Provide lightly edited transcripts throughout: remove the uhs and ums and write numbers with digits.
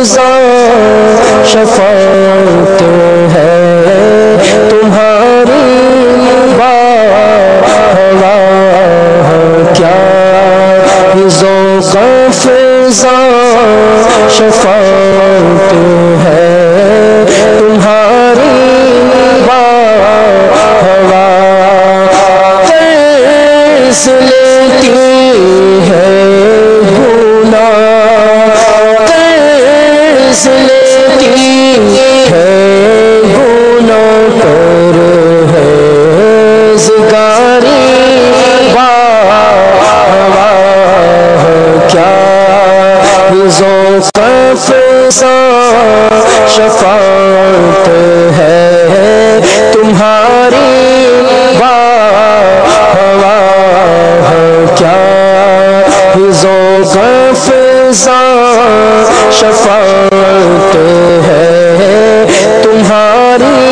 فضاں شفاعت ہے تمہاری ہوا کیا ذوق فضاں شفاعت ہے تمہاری ہوا قرض لیتی ہے شفاعت ہے تمہاری ہوا کیا ذوق فضاں شفاعت ہے تمہاری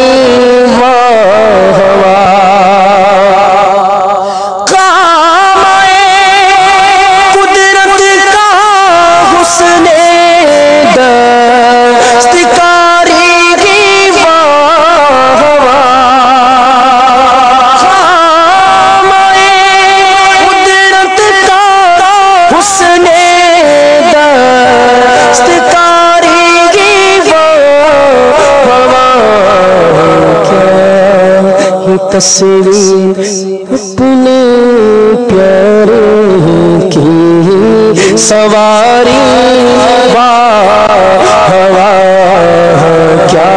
تصویر اپنے پیارے کی سواری ہوا کیا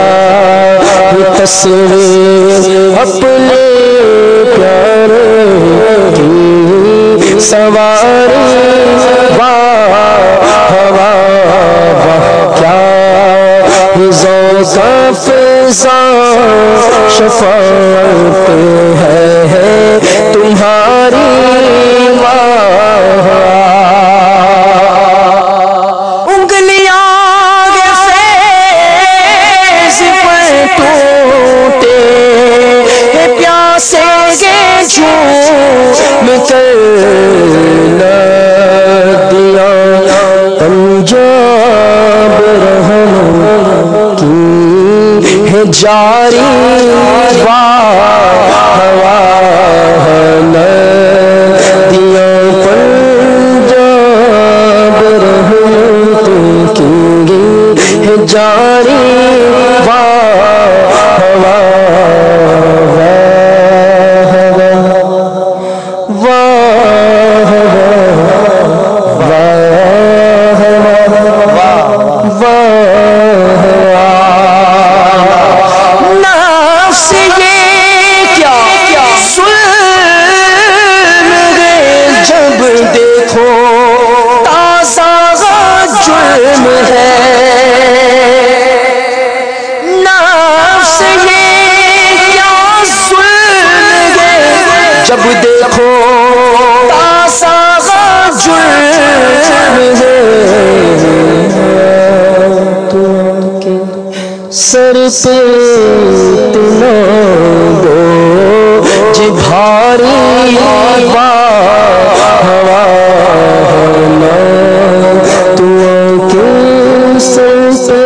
تصویر اپنے پیارے کی سواری ہوا کیا ذوق فضاں شفاعت ہے تمہاری انگلیاں فیض پر ٹوٹے پیاسے گے جھوم کر ندیاں پنجاب رہن کی ہے جاری ہوا ندیاں پنجاب رحمت کی ہے جاری ہوا جب دیکھو تازہ جرم ہے تم کے سر پہ اتنا بوجھ بھاری ہوا تم کے سر پہ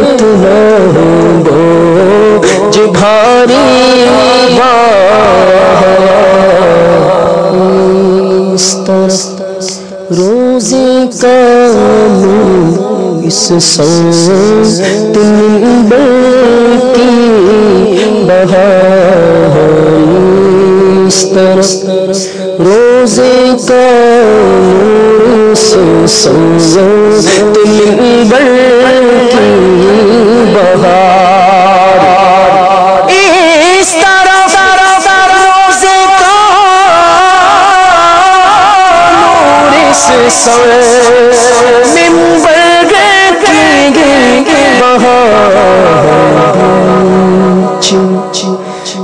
اتنا بوجھ بھاری روزے کا اس سوت منبر کی بہار اس طرف روزے کا اس سوت منبر کی بہار اس طرف روزے کا منبر کی بہار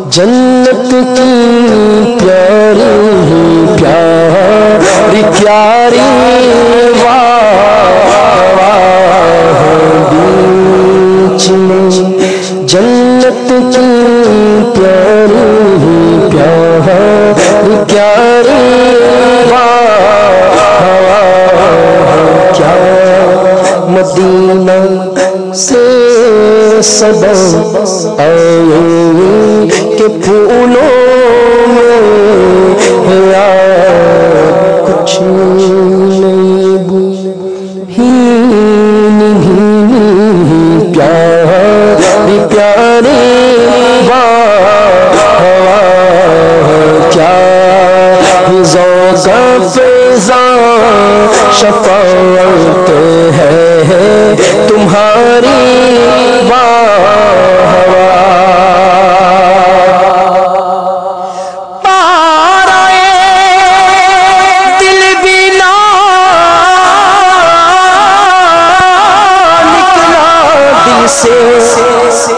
جنت کی پیاری پیاری پیاری جنت کی پیاری پیاری پیاری کیا مدینہ صدا آئے کہ پھولوں میں یار کچھ نہیں بھینی بھینی پیاری پیاری ہوا کیا ذوق فضا شفاعت ہے تمہاری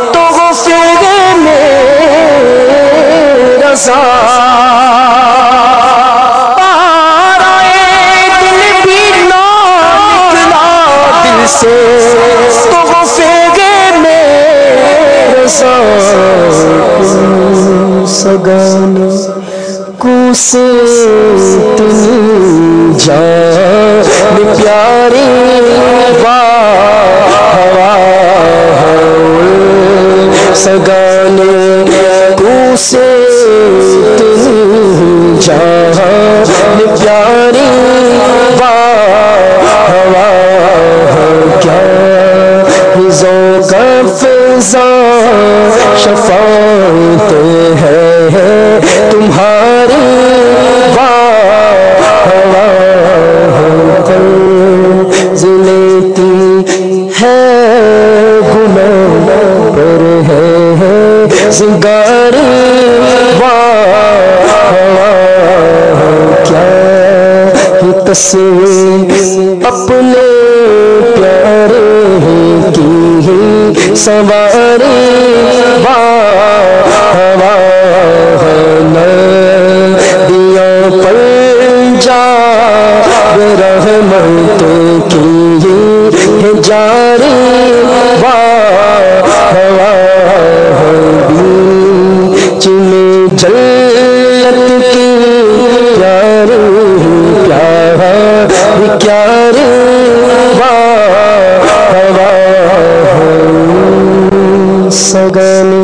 تو وہ فیرے میرا پارائے دل بھی نہ نکلا دل سے تو وہ فیرے میرا سگانے کو سے اتنی جان پیاری سگانے کو سے اتنی جان پیاری ہوا کیا ذوق فضا شفاعت ہے تمہاری لیتی ہے گناہ پر ہے زنگاری کیا ہی تصویر اپنے پیارے کی ہی سواری دیا پر جا رحمت کی ہے جاری جنت کی پیاری پیاری سگن